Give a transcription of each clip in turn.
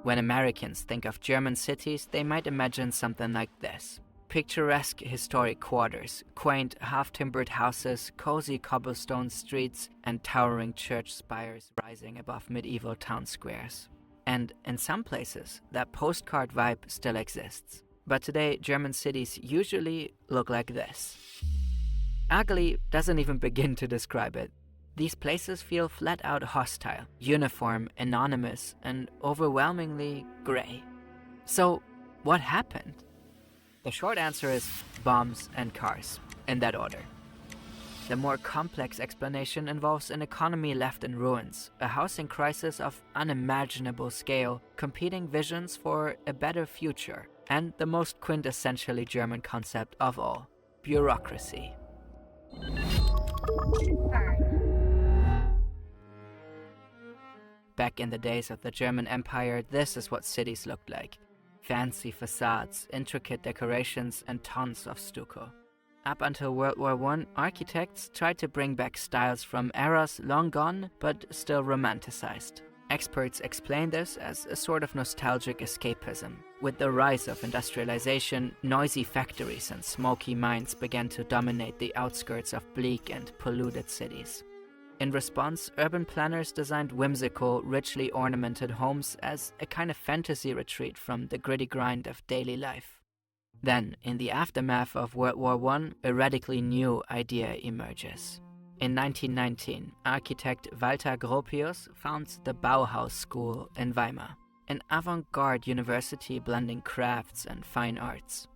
When Americans think of German cities, they might imagine something like this. Picturesque historic quarters, quaint half-timbered houses, cozy cobblestone streets, and towering church spires rising above medieval town squares. And in some places, that postcard vibe still exists. But today, German cities usually look like this. Ugly doesn't even begin to describe it. These places feel flat-out hostile, uniform, anonymous, and overwhelmingly gray. So, what happened? The short answer is bombs and cars, in that order. The more complex explanation involves an economy left in ruins, a housing crisis of unimaginable scale, competing visions for a better future, and the most quintessentially German concept of all, bureaucracy. Back in the days of the German Empire, this is what cities looked like. Fancy facades, intricate decorations, and tons of stucco. Up until World War I, architects tried to bring back styles from eras long gone, but still romanticized. Experts explain this as a sort of nostalgic escapism. With the rise of industrialization, noisy factories and smoky mines began to dominate the outskirts of bleak and polluted cities. In response, urban planners designed whimsical, richly ornamented homes as a kind of fantasy retreat from the gritty grind of daily life. Then, in the aftermath of World War I, a radically new idea emerges. In 1919, architect Walter Gropius founds the Bauhaus School in Weimar, an avant-garde university blending crafts and fine arts.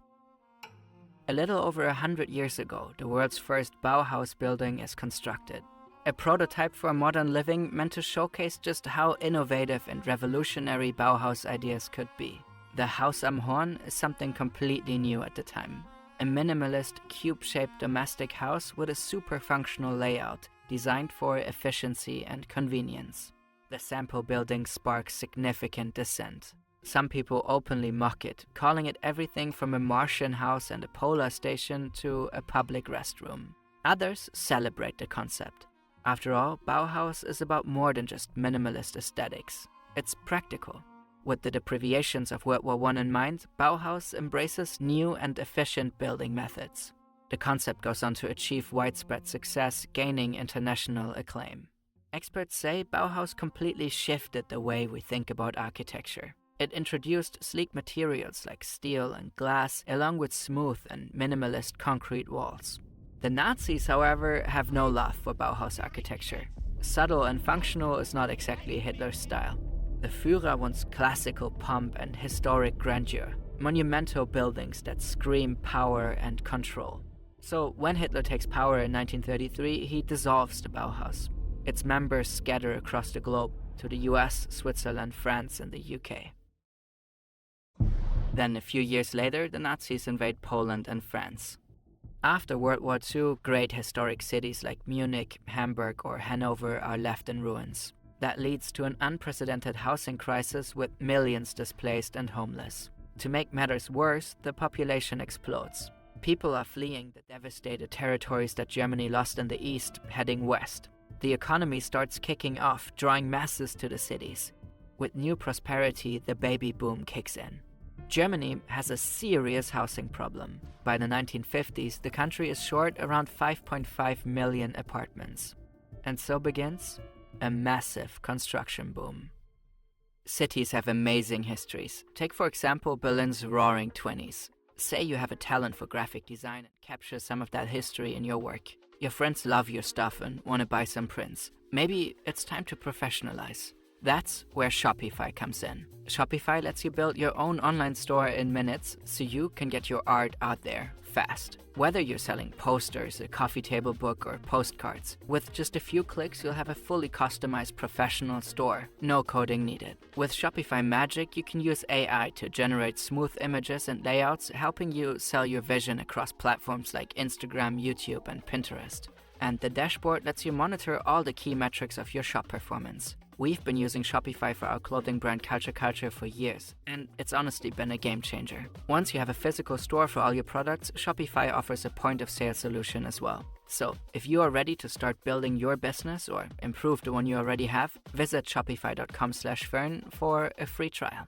A little over 100 years ago, the world's first Bauhaus building is constructed. A prototype for modern living meant to showcase just how innovative and revolutionary Bauhaus ideas could be. The Haus am Horn is something completely new at the time. A minimalist, cube-shaped domestic house with a super functional layout designed for efficiency and convenience. The sample building sparks significant dissent. Some people openly mock it, calling it everything from a Martian house and a polar station to a public restroom. Others celebrate the concept. After all, Bauhaus is about more than just minimalist aesthetics. It's practical. With the deprivations of World War I in mind, Bauhaus embraces new and efficient building methods. The concept goes on to achieve widespread success, gaining international acclaim. Experts say Bauhaus completely shifted the way we think about architecture. It introduced sleek materials like steel and glass, along with smooth and minimalist concrete walls. The Nazis, however, have no love for Bauhaus architecture. Subtle and functional is not exactly Hitler's style. The Führer wants classical pomp and historic grandeur, monumental buildings that scream power and control. So when Hitler takes power in 1933, he dissolves the Bauhaus. Its members scatter across the globe to the US, Switzerland, France, and the UK. Then a few years later, the Nazis invade Poland and France. After World War II, great historic cities like Munich, Hamburg, or Hanover are left in ruins. That leads to an unprecedented housing crisis with millions displaced and homeless. To make matters worse, the population explodes. People are fleeing the devastated territories that Germany lost in the east, heading west. The economy starts kicking off, drawing masses to the cities. With new prosperity, the baby boom kicks in. Germany has a serious housing problem. By the 1950s, the country is short around 5.5 million apartments. And so begins a massive construction boom. Cities have amazing histories. Take, for example, Berlin's Roaring '20s. Say you have a talent for graphic design and capture some of that history in your work. Your friends love your stuff and want to buy some prints. Maybe it's time to professionalize. That's where Shopify comes in. Shopify lets you build your own online store in minutes so you can get your art out there fast. Whether you're selling posters, a coffee table book, or postcards, with just a few clicks you'll have a fully customized professional store. No coding needed. With Shopify Magic, you can use AI to generate smooth images and layouts, helping you sell your vision across platforms like Instagram, YouTube, and Pinterest. And the dashboard lets you monitor all the key metrics of your shop performance. We've been using Shopify for our clothing brand Culture for years, and it's honestly been a game changer. Once you have a physical store for all your products, Shopify offers a point-of-sale solution as well. So, if you are ready to start building your business or improve the one you already have, visit shopify.com/fern for a free trial.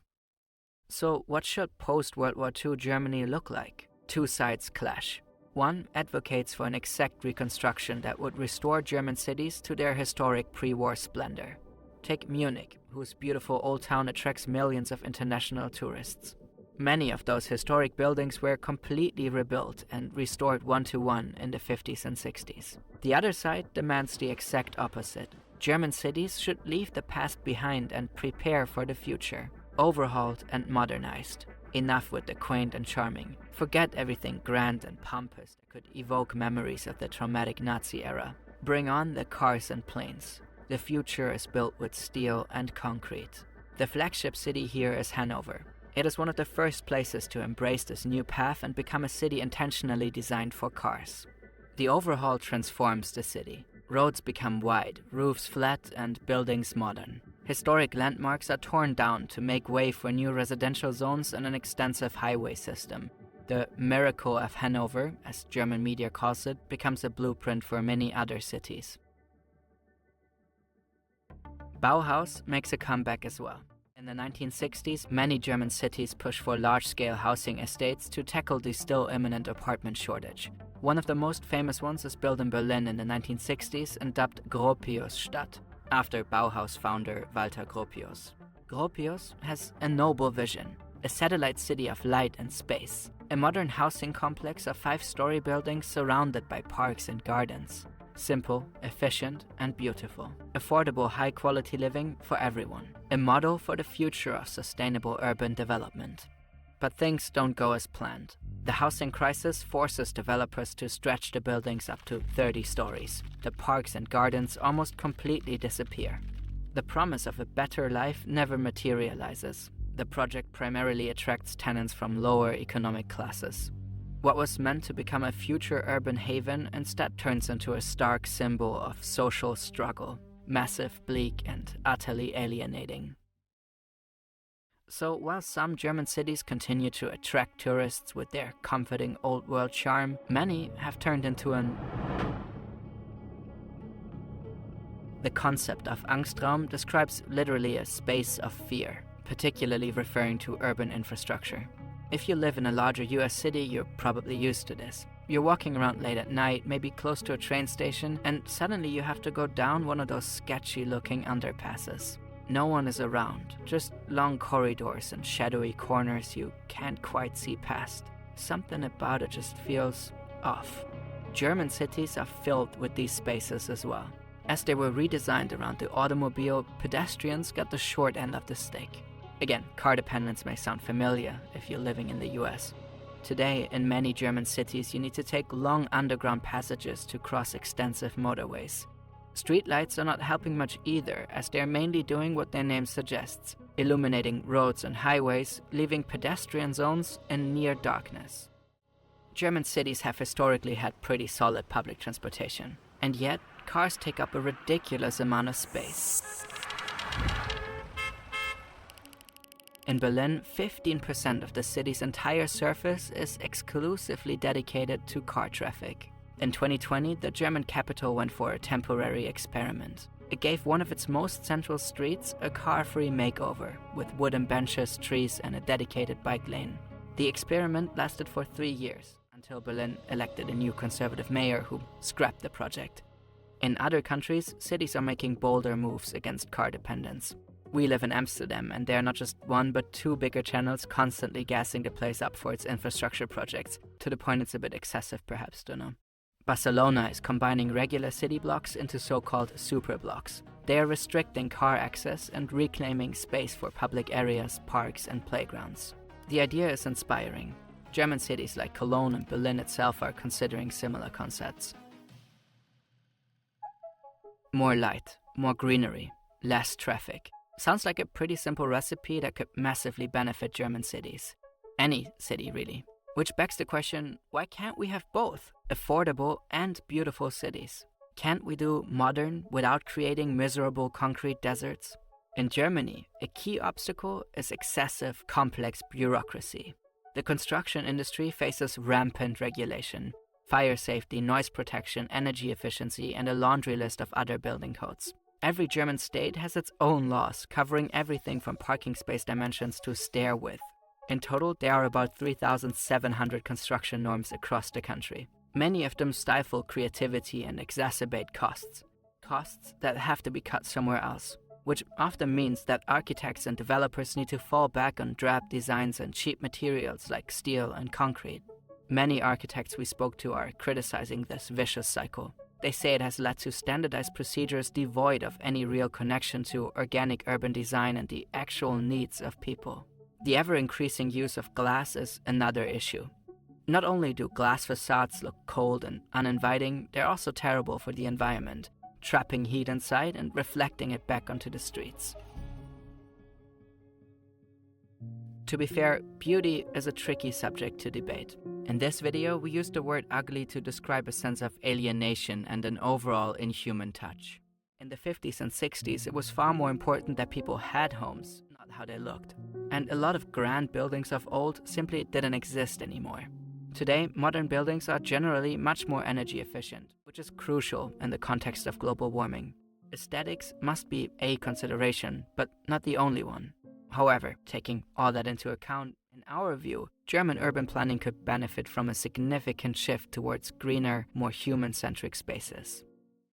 So what should post-World War II Germany look like? Two sides clash. One advocates for an exact reconstruction that would restore German cities to their historic pre-war splendor. Take Munich, whose beautiful old town attracts millions of international tourists. Many of those historic buildings were completely rebuilt and restored one-to-one in the 50s and 60s. The other side demands the exact opposite. German cities should leave the past behind and prepare for the future. Overhauled and modernized. Enough with the quaint and charming. Forget everything grand and pompous that could evoke memories of the traumatic Nazi era. Bring on the cars and planes. The future is built with steel and concrete. The flagship city here is Hanover. It is one of the first places to embrace this new path and become a city intentionally designed for cars. The overhaul transforms the city. Roads become wide, roofs flat, and buildings modern. Historic landmarks are torn down to make way for new residential zones and an extensive highway system. The Miracle of Hanover, as German media calls it, becomes a blueprint for many other cities. Bauhaus makes a comeback as well. In the 1960s, many German cities pushed for large-scale housing estates to tackle the still imminent apartment shortage. One of the most famous ones is built in Berlin in the 1960s and dubbed Gropiusstadt, after Bauhaus founder Walter Gropius. Gropius has a noble vision, a satellite city of light and space, a modern housing complex of 5-story buildings surrounded by parks and gardens. Simple, efficient, and beautiful. Affordable, high-quality living for everyone. A model for the future of sustainable urban development. But things don't go as planned. The housing crisis forces developers to stretch the buildings up to 30 stories. The parks and gardens almost completely disappear. The promise of a better life never materializes. The project primarily attracts tenants from lower economic classes. What was meant to become a future urban haven instead turns into a stark symbol of social struggle, massive, bleak, and utterly alienating. So while some German cities continue to attract tourists with their comforting old world charm, many have turned into The concept of Angstraum describes literally a space of fear, particularly referring to urban infrastructure. If you live in a larger US city, you're probably used to this. You're walking around late at night, maybe close to a train station, and suddenly you have to go down one of those sketchy-looking underpasses. No one is around, just long corridors and shadowy corners you can't quite see past. Something about it just feels off. German cities are filled with these spaces as well. As they were redesigned around the automobile, pedestrians got the short end of the stick. Again, car dependence may sound familiar if you're living in the US. Today, in many German cities, you need to take long underground passages to cross extensive motorways. Streetlights are not helping much either, as they're mainly doing what their name suggests, illuminating roads and highways, leaving pedestrian zones in near darkness. German cities have historically had pretty solid public transportation, and yet cars take up a ridiculous amount of space. In Berlin, 15% of the city's entire surface is exclusively dedicated to car traffic. In 2020, the German capital went for a temporary experiment. It gave one of its most central streets a car-free makeover, with wooden benches, trees, and a dedicated bike lane. The experiment lasted for 3 years, until Berlin elected a new conservative mayor who scrapped the project. In other countries, cities are making bolder moves against car dependence. We live in Amsterdam, and there are not just one but two bigger channels constantly gassing the place up for its infrastructure projects, to the point it's a bit excessive perhaps, don't know. Barcelona is combining regular city blocks into so-called super blocks. They are restricting car access and reclaiming space for public areas, parks, and playgrounds. The idea is inspiring. German cities like Cologne and Berlin itself are considering similar concepts. More light, more greenery, less traffic. Sounds like a pretty simple recipe that could massively benefit German cities. Any city, really. Which begs the question, why can't we have both affordable and beautiful cities? Can't we do modern without creating miserable concrete deserts? In Germany, a key obstacle is excessive, complex bureaucracy. The construction industry faces rampant regulation, fire safety, noise protection, energy efficiency, and a laundry list of other building codes. Every German state has its own laws, covering everything from parking space dimensions to stair width. In total, there are about 3,700 construction norms across the country. Many of them stifle creativity and exacerbate costs that have to be cut somewhere else, which often means that architects and developers need to fall back on drab designs and cheap materials like steel and concrete. Many architects we spoke to are criticizing this vicious cycle. They say it has led to standardized procedures devoid of any real connection to organic urban design and the actual needs of people. The ever-increasing use of glass is another issue. Not only do glass facades look cold and uninviting, they're also terrible for the environment, trapping heat inside and reflecting it back onto the streets. To be fair, beauty is a tricky subject to debate. In this video, we use the word ugly to describe a sense of alienation and an overall inhuman touch. In the 50s and 60s, it was far more important that people had homes, not how they looked. And a lot of grand buildings of old simply didn't exist anymore. Today, modern buildings are generally much more energy efficient, which is crucial in the context of global warming. Aesthetics must be a consideration, but not the only one. However, taking all that into account, in our view, German urban planning could benefit from a significant shift towards greener, more human-centric spaces.